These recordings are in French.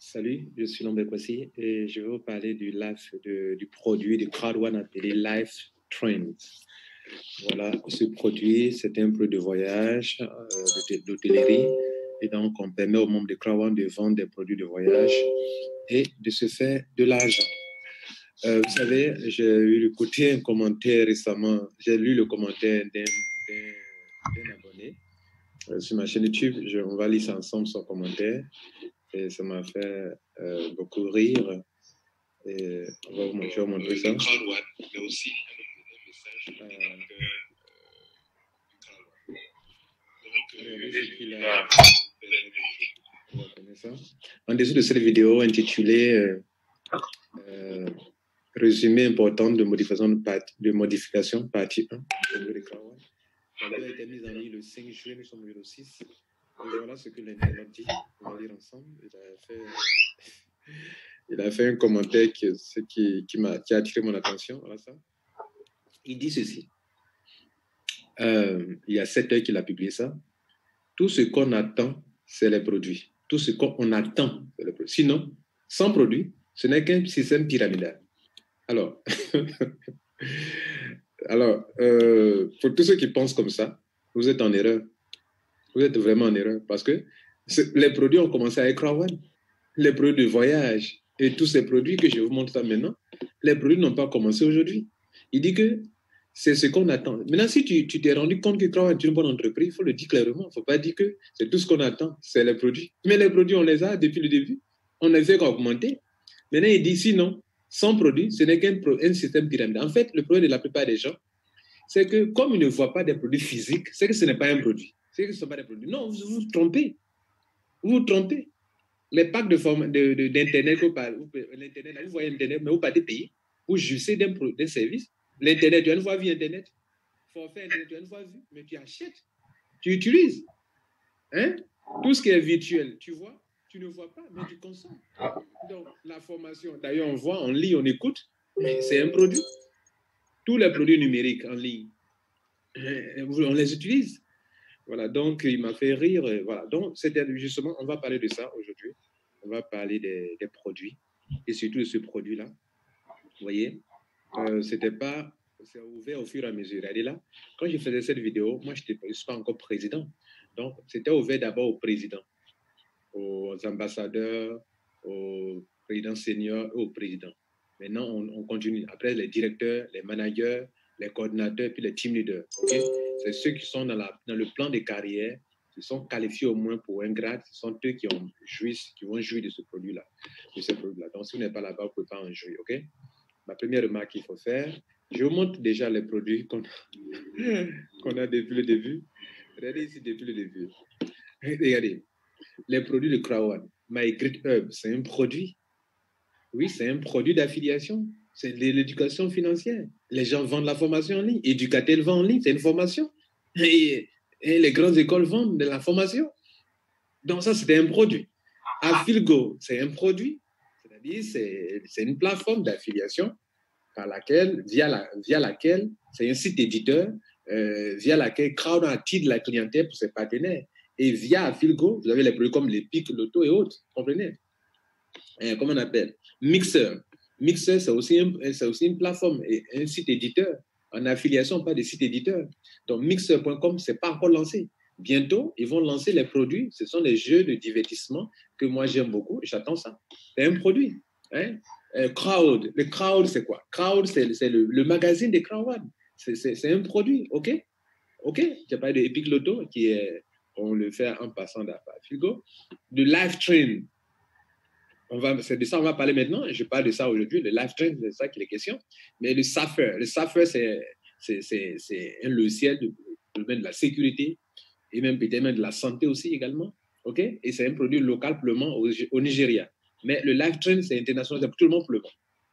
Salut, je suis Lambert Kwasi et je vais vous parler du produit du crowd one appelé Life Trends. Voilà, ce produit, c'est un produit de voyage, d'hôtellerie, et donc on permet aux membres de crowd one de vendre des produits de voyage et de se faire de l'argent. Vous savez, j'ai eu un commentaire récemment, j'ai lu le commentaire d'un abonné sur ma chaîne YouTube. On va lire ça ensemble, son commentaire. Et ça m'a fait beaucoup rire. Et je vais vous montrer ça. En dessous de cette vidéo intitulée Résumé important de modification partie 1. Elle a été mise en ligne le 5 juillet, nous sommes le 6. Et voilà ce que l'internaute dit. On va lire ensemble. Il a fait un commentaire qui a attiré mon attention. Voilà ça. Il dit ceci. Il y a 7 heures qu'il a publié ça. Tout ce qu'on attend, c'est les produits. Tout ce qu'on attend, c'est les produits. Sinon, sans produit, ce n'est qu'un système pyramidal. Alors, pour tous ceux qui pensent comme ça, vous êtes en erreur. Vous êtes vraiment en erreur parce que les produits ont commencé avec crowd one. Les produits de voyage et tous ces produits que je vous montre ça maintenant, les produits n'ont pas commencé aujourd'hui. Il dit que c'est ce qu'on attend. Maintenant, si tu t'es rendu compte que crowd one est une bonne entreprise, il faut le dire clairement. Il ne faut pas dire que c'est tout ce qu'on attend, c'est les produits. Mais les produits, on les a depuis le début. On ne fait qu'augmenter. Maintenant, il dit sinon, sans produit, ce n'est qu'un système pyramidal. En fait, le problème de la plupart des gens, c'est que comme ils ne voient pas des produits physiques, c'est que ce n'est pas un produit. C'est que ce ne sont pas des produits. Non, vous vous trompez. Vous vous trompez. Les packs d'Internet, l'Internet, vous voyez Internet, mais vous ne pouvez pas payer. Vous jouissez d'un service. L'Internet, tu as une fois vu Internet. Forfait Internet, tu as une fois vu, mais tu achètes. Tu utilises. Hein? Tout ce qui est virtuel, tu vois, tu ne vois pas, mais tu consommes. Donc, la formation, d'ailleurs, on voit, on lit, on écoute, mais c'est un produit. Tous les produits numériques en ligne, on les utilise. Voilà, donc il m'a fait rire. Voilà, donc c'était justement, on va parler de ça aujourd'hui. On va parler des produits et surtout de ce produit-là. Vous voyez, c'est ouvert au fur et à mesure. Regardez là, quand je faisais cette vidéo, moi, je ne suis pas encore président. Donc, c'était ouvert d'abord aux présidents, aux ambassadeurs, aux présidents seniors et aux présidents. Maintenant, on continue. Après, les directeurs, les managers, les coordinateurs, puis les team leaders. Okay? C'est ceux qui sont dans le plan de carrière, qui sont qualifiés au moins pour un grade. Ce sont eux qui vont jouir de ce produit-là. Donc, si vous n'êtes pas là-bas, vous ne pouvez pas en jouir. Okay? Ma première remarque qu'il faut faire, je vous montre déjà les produits qu'on a depuis le début. Regardez ici depuis le début. Regardez, les produits de crowd one. My Great Hub, c'est un produit. Oui, c'est un produit d'affiliation. C'est de l'éducation financière. Les gens vendent la formation en ligne. Éducatel vend en ligne, c'est une formation. Et les grandes écoles vendent de la formation. Donc ça, c'est un produit. Affilgo, c'est un produit. C'est-à-dire, c'est une plateforme d'affiliation via laquelle, c'est un site éditeur, via laquelle Crowd attire de la clientèle pour ses partenaires. Et via Affilgo, vous avez les produits comme les PIC, l'auto et autres. Comprenez? Comment on appelle? Mixer. Mixer, c'est aussi une plateforme et un site éditeur. En affiliation, pas de site éditeur. Donc, Mixer.com, ce n'est pas encore lancé. Bientôt, ils vont lancer les produits. Ce sont des jeux de divertissement que moi, j'aime beaucoup. J'attends ça. C'est un produit. Hein? Crowd. Le Crowd, c'est quoi? Crowd, c'est le magazine des Crowd One. C'est un produit. OK? OK? Tu as parlé de Epic Lotto, on le fait en passant d'Afilgo. De Live Train. C'est de ça qu'on va parler maintenant. Je parle de ça aujourd'hui. Le live trend, c'est ça qui est question. Mais le Safer, c'est un logiciel du domaine de la sécurité et même peut-être même de la santé aussi également. OK? Et c'est un produit local pour le moment au Nigeria. Mais le live trend, c'est international, c'est pour tout le monde pour le moment.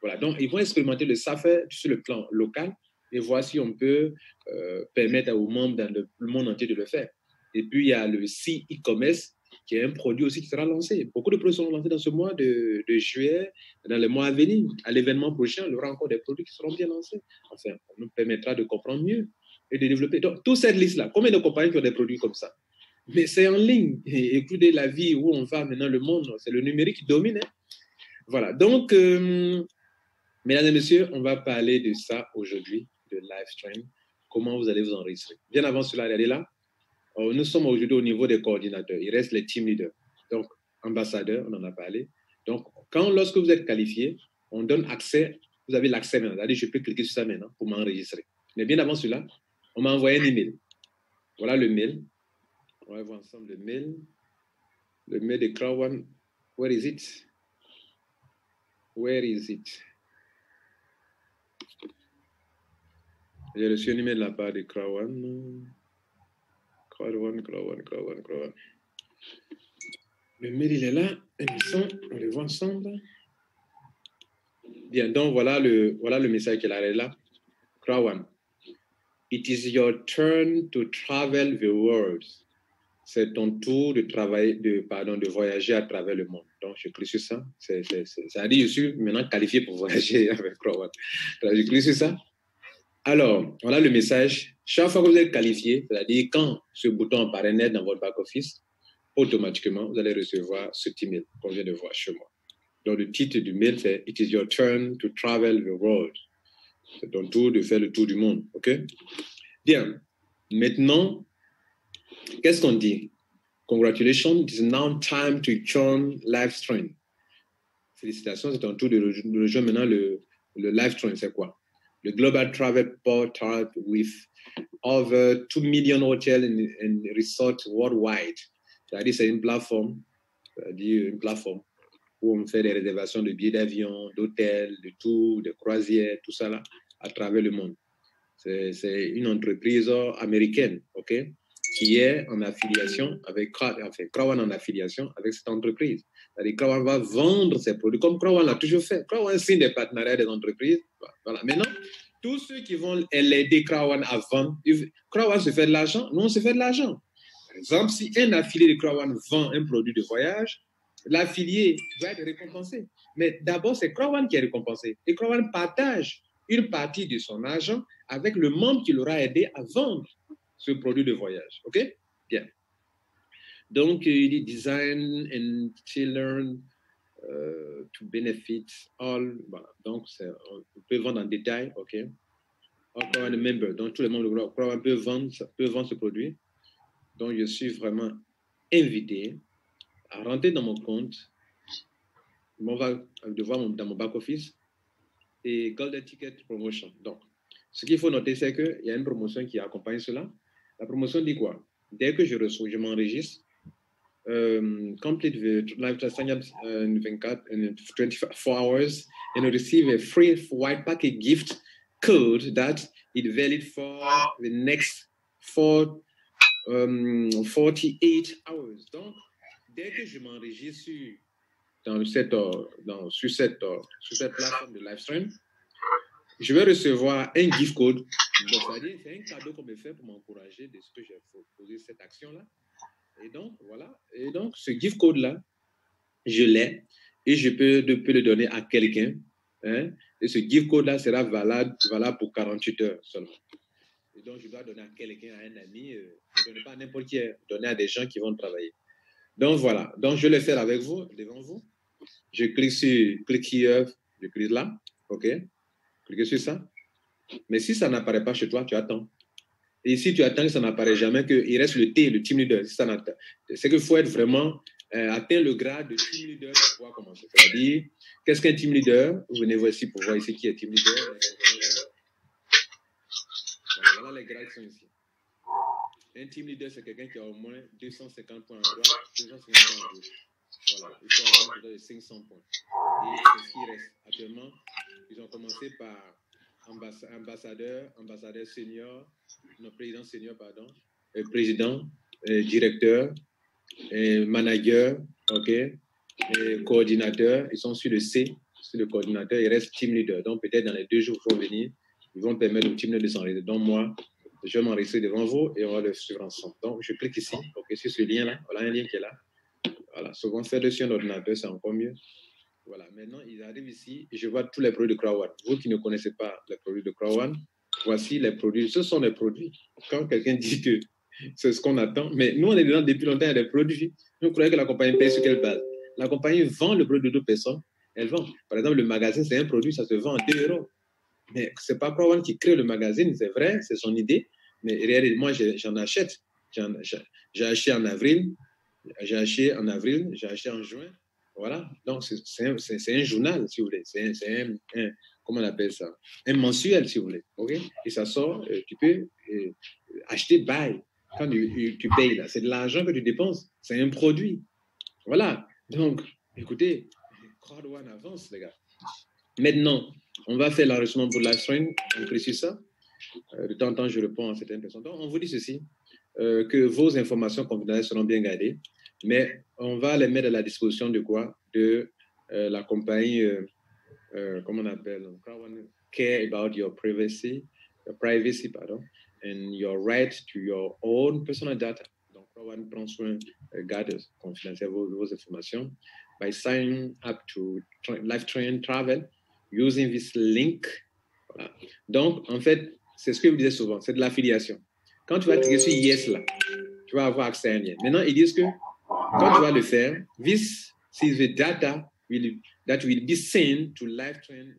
Voilà. Donc, ils vont expérimenter le Safer sur le plan local et voir si on peut permettre aux membres dans le monde entier de le faire. Et puis, il y a le C-e-commerce, qui est un produit aussi qui sera lancé. Beaucoup de produits seront lancés dans ce mois de juillet, dans les mois à venir. À l'événement prochain, il y aura encore des produits qui seront bien lancés. Enfin, ça nous permettra de comprendre mieux et de développer. Donc, toute cette liste-là, combien de compagnies qui ont des produits comme ça? Mais c'est en ligne. Et écoutez, la vie où on va maintenant, le monde, c'est le numérique qui domine. Hein. Voilà. Donc, mesdames et messieurs, on va parler de ça aujourd'hui, de live stream. Comment vous allez vous enregistrer. Bien avant cela, regardez là. Nous sommes aujourd'hui au niveau des coordinateurs. Il reste les team leaders. Donc, ambassadeur, on en a parlé. Donc, lorsque vous êtes qualifié, on donne accès. Vous avez l'accès maintenant. C'est-à-dire, je peux cliquer sur ça maintenant pour m'enregistrer. Mais bien avant cela, on m'a envoyé un email. Voilà le mail. On va voir ensemble le mail. Le mail de Crowd. Where is it? Where is it? J'ai reçu un email de la part de Crowd. Crowd. Le mail, il est là. On le voit ensemble. Bien, donc voilà le message qui est là. Crowd. It is your turn to travel the world. C'est ton tour de voyager à travers le monde. Donc, je clique sur ça. Ça dit, je suis maintenant qualifié pour voyager avec Crowd. Je clique sur ça. Alors, voilà le message. Chaque fois que vous êtes qualifié, c'est-à-dire quand ce bouton apparaît net dans votre back-office, automatiquement, vous allez recevoir ce petit mail qu'on vient de voir chez moi. Donc, le titre du mail, c'est « It is your turn to travel the world ». C'est ton tour de faire le tour du monde, OK? Bien. Maintenant, qu'est-ce qu'on dit? Congratulations, it is now time to join live stream. Félicitations, c'est ton tour de rejoindre maintenant le live stream. C'est quoi? Le Global Travel Portal with over 2 million hotels and resorts worldwide. C'est-à-dire, c'est une plateforme où on fait des réservations de billets d'avion, d'hôtels, de tours, de croisières, tout ça là, à travers le monde. C'est une entreprise américaine, OK, qui est en affiliation avec Crowd en affiliation avec cette entreprise. C'est-à-dire Crowd va vendre ses produits comme Crowd l'a toujours fait. Crowd signe des partenariats des entreprises. Voilà. Maintenant, tous ceux qui vont l'aider Crowd à vendre, Crowd se fait de l'argent, nous on se fait de l'argent. Par exemple, si un affilié de Crowd vend un produit de voyage, l'affilié doit être récompensé. Mais d'abord, c'est Crowd qui est récompensé. Et Crowd partage une partie de son argent avec le membre qui l'aura aidé à vendre ce produit de voyage. OK? Bien. Donc, il dit design and children to benefit all. Voilà. Donc, on peut vendre en détail. OK? Encore un member. Donc, tous les membres du groupe peuvent vendre ce produit. Donc, je suis vraiment invité à rentrer dans mon compte. On va devoir dans mon back-office et Golden Ticket Promotion. Donc, ce qu'il faut noter, c'est qu'il y a une promotion qui accompagne cela. La promotion dit quoi? Dès que je m'enregistre, complete the live sign up in 24 hours and receive a free white packet gift code that is valid for the next 48 hours. Donc, dès que je m'enregistre sur cette plateforme de live stream, je vais recevoir un gift code. Donc, c'est-à-dire, c'est un cadeau qu'on me fait pour m'encourager de ce que j'ai posé cette action-là. Et donc, voilà. Et donc, ce gift code-là, je l'ai et je peux le donner à quelqu'un. Hein, et ce gift code-là sera valable pour 48 heures seulement. Et donc, je dois donner à quelqu'un, à un ami. Je ne donne pas à n'importe qui, donner à des gens qui vont travailler. Donc, voilà. Donc, je vais le faire avec vous, devant vous. Je clique sur click here, je clique là. OK? Cliquez sur ça. Mais si ça n'apparaît pas chez toi, tu attends. Et si tu attends que ça n'apparaît jamais, qu'il reste le T, le team leader, c'est qu'il faut être vraiment atteindre le grade de team leader pour pouvoir commencer. C'est-à-dire, qu'est-ce qu'un team leader? Vous venez voir ici pour voir ici qui est team leader. Voilà les grades qui sont ici. Un team leader, c'est quelqu'un qui a au moins 250 points à droite, 250 points à gauche. Voilà, il faut avoir de 500 points. Et c'est ce qui reste. Actuellement, ils ont commencé par ambassadeur senior, non, président senior, pardon, président, directeur, manager, OK, coordinateur. Ils sont sur le C, sur le coordinateur, il reste team leader. Donc, peut-être dans les 2 jours qui vont venir, ils vont permettre au team leader de s'enregistrer. Donc, moi, je vais m'enregistrer devant vous et on va le suivre ensemble. Donc, je clique ici, OK, sur ce lien-là. Voilà un lien qui est là. Voilà, souvent faire dessus un ordinateur, c'est encore mieux. Voilà, maintenant, ils arrivent ici et je vois tous les produits de Crowd. Vous qui ne connaissez pas les produits de Crowd, voici les produits. Ce sont les produits. Quand quelqu'un dit que C'est ce qu'on attend. Mais nous, on est dedans depuis longtemps, il y a des produits. Nous croyons que la compagnie paye sur quelle base? La compagnie vend le produit de d'autres personnes. Elle vend. Par exemple, le magazine, c'est un produit, ça se vend à 2 euros. Mais ce n'est pas Crowone qui crée le magazine, c'est vrai, c'est son idée. Mais regardez, moi, j'en achète. J'ai acheté en avril, j'ai acheté en juin. Voilà. Donc, c'est un journal, si vous voulez. C'est un, comment on appelle ça? Un mensuel, si vous voulez. OK? Et ça sort, tu peux acheter, buy. Quand tu payes, là, c'est de l'argent que tu dépenses. C'est un produit. Voilà. Donc, écoutez, Crowdone avance, les gars. Maintenant, on va faire l'enregistrement pour LiveStream. On précise ça. De temps en temps, je réponds à certaines personnes. Donc, on vous dit ceci, que vos informations confidentielles seront bien gardées, mais on va les mettre à la disposition de quoi? De la compagnie, comment on appelle? Care about your privacy, pardon, and your right to your own personal data. Donc, Crowone prend soin, garde confidentiellement vos informations by signing up to LiveTrain Travel using this link. Voilà. Donc, en fait, c'est ce que je disais souvent, c'est de l'affiliation. Quand tu vas cliquer sur Yes là, tu vas avoir accès à un lien. Maintenant, ils disent que quand tu vas le faire, this is the data that will be sent to LiveTrain.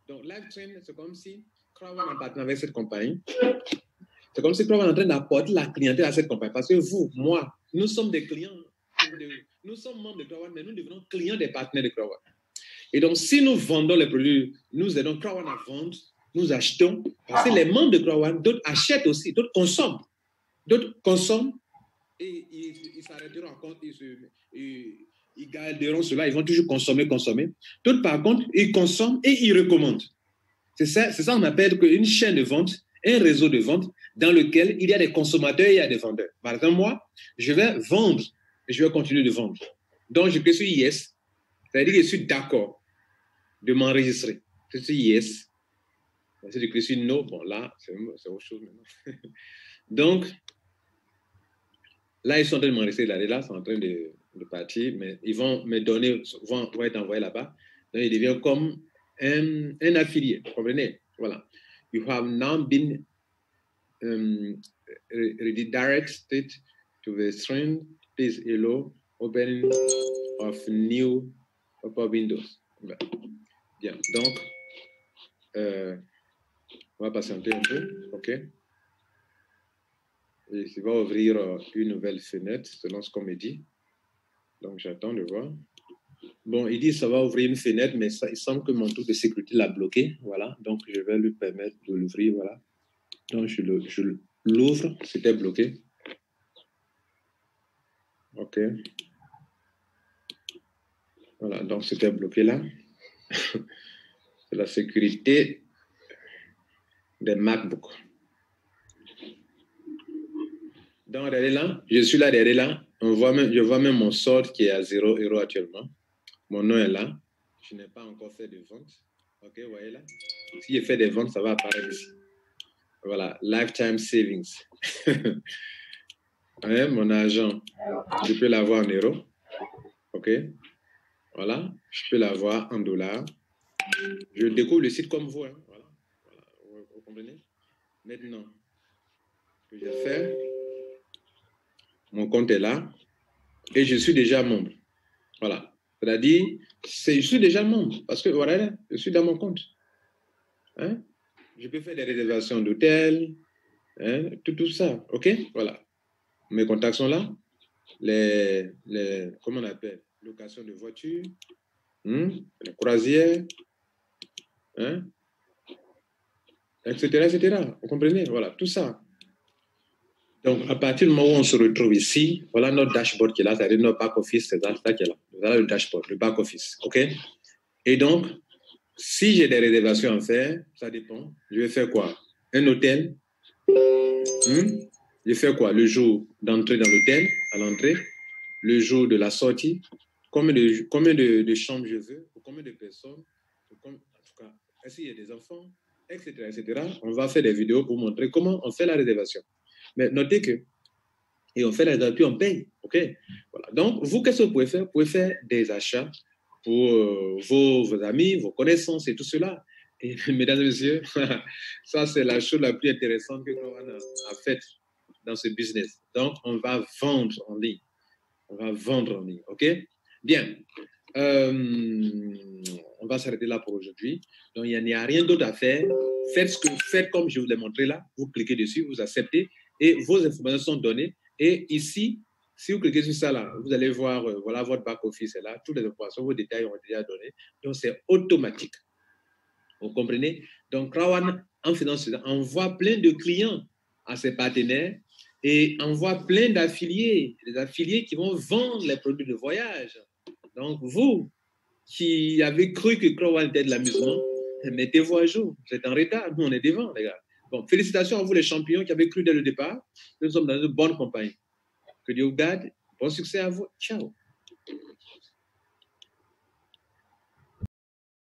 Donc, LiveTrain, c'est comme si Crowone en partenariat avec cette compagnie, c'est comme si Crowone est en train d'apporter la clientèle à cette compagnie. Parce que vous, moi, nous sommes des clients, nous sommes membres de Crowone, mais nous devenons clients des partenaires de Crowone. Et donc, si nous vendons les produits, nous aidons Crowone à vendre, nous achetons, parce que les membres de Crowone, d'autres achètent aussi, d'autres consomment et ils s'arrêteront en compte, ils garderont cela, ils vont toujours consommer. D'autres, par contre, ils consomment et ils recommandent. C'est ça qu'on appelle une chaîne de vente, un réseau de vente dans lequel il y a des consommateurs et il y a des vendeurs. Par exemple, moi, je vais vendre et je vais continuer de vendre. Donc, je clique sur Yes, c'est-à-dire que je suis d'accord de m'enregistrer. Je suis Yes. Si je clique sur No, bon là, c'est autre chose maintenant. Donc, là, ils sont en train de m'enregistrer là, ils sont en train de partir, mais ils vont me donner, vont être envoyés là-bas. Donc, ils deviennent comme un affilié, vous comprenez? Voilà. You have now been redirected to the stream. Please allow opening of new pop-up windows. Bien. Donc, on va patienter un peu, OK? Et il va ouvrir une nouvelle fenêtre, selon ce qu'on me dit. Donc, j'attends de voir. Bon, il dit que ça va ouvrir une fenêtre, mais ça, il semble que mon truc de sécurité l'a bloqué. Voilà. Donc, je vais lui permettre de l'ouvrir. Voilà. Donc, je l'ouvre. C'était bloqué. OK. Voilà. Donc, c'était bloqué là. C'est la sécurité des MacBook. Donc, regardez là. Je suis là, derrière là. Je vois même mon solde qui est à 0 € actuellement. Mon nom est là. Je n'ai pas encore fait de vente. OK, vous voyez là. Si je fais des ventes, ça va apparaître ici. Voilà, lifetime savings. Hein, mon argent, je peux l'avoir en euros. OK. Voilà, je peux l'avoir en dollars. Je découvre le site comme vous. Hein. Voilà. Vous comprenez? Maintenant, ce que j'ai fait, mon compte est là et je suis déjà membre. Voilà. C'est-à-dire, je suis déjà membre parce que voilà, je suis dans mon compte. Hein? Je peux faire des réservations d'hôtel, hein? Tout ça. OK? Voilà. Mes contacts sont là. Comment on appelle? Location de voiture, les croisières, hein? etc. Vous comprenez? Voilà, tout ça. Donc, à partir du moment où on se retrouve ici, voilà notre dashboard qui est là, c'est-à-dire notre back-office, c'est ça qui est là. Voilà le dashboard, le back-office. OK? Et donc, si j'ai des réservations à faire, ça dépend. Je vais faire quoi? Un hôtel. Je fais quoi? Le jour d'entrée dans l'hôtel, à l'entrée, le jour de la sortie, combien de chambres je veux, pour combien de personnes, en tout cas, est-ce qu'il y a des enfants, etc. On va faire des vidéos pour montrer comment on fait la réservation. Mais notez que, et on fait la réservation, puis on paye. OK? Voilà. Donc, vous, qu'est-ce que vous pouvez faire? Vous pouvez faire des achats pour vos amis, vos connaissances et tout cela. Et mesdames et messieurs, ça, c'est la chose la plus intéressante que Crowone a faite. dans ce business. Donc, on va vendre en ligne. On va vendre en ligne, OK? Bien. On va s'arrêter là pour aujourd'hui. Donc, il n'y a rien d'autre à faire. Faites comme je vous l'ai montré là. Vous cliquez dessus, vous acceptez et vos informations sont données. Et ici, si vous cliquez sur ça là, vous allez voir, voilà, votre back-office est là. Toutes les informations, vos détails ont déjà donné. Donc, c'est automatique. Vous comprenez? Donc, Krawan, en faisant cela, envoie plein de clients à ses partenaires et envoie plein d'affiliés, des affiliés qui vont vendre les produits de voyage. Donc, vous qui avez cru que Krawan était de l'amusement, mettez-vous à jour. Vous êtes en retard. Nous, on est devant, les gars. Bon, félicitations à vous, les champions qui avez cru dès le départ. Nous sommes dans une bonne compagnie. Que Dieu vous garde. Bon succès à vous. Ciao.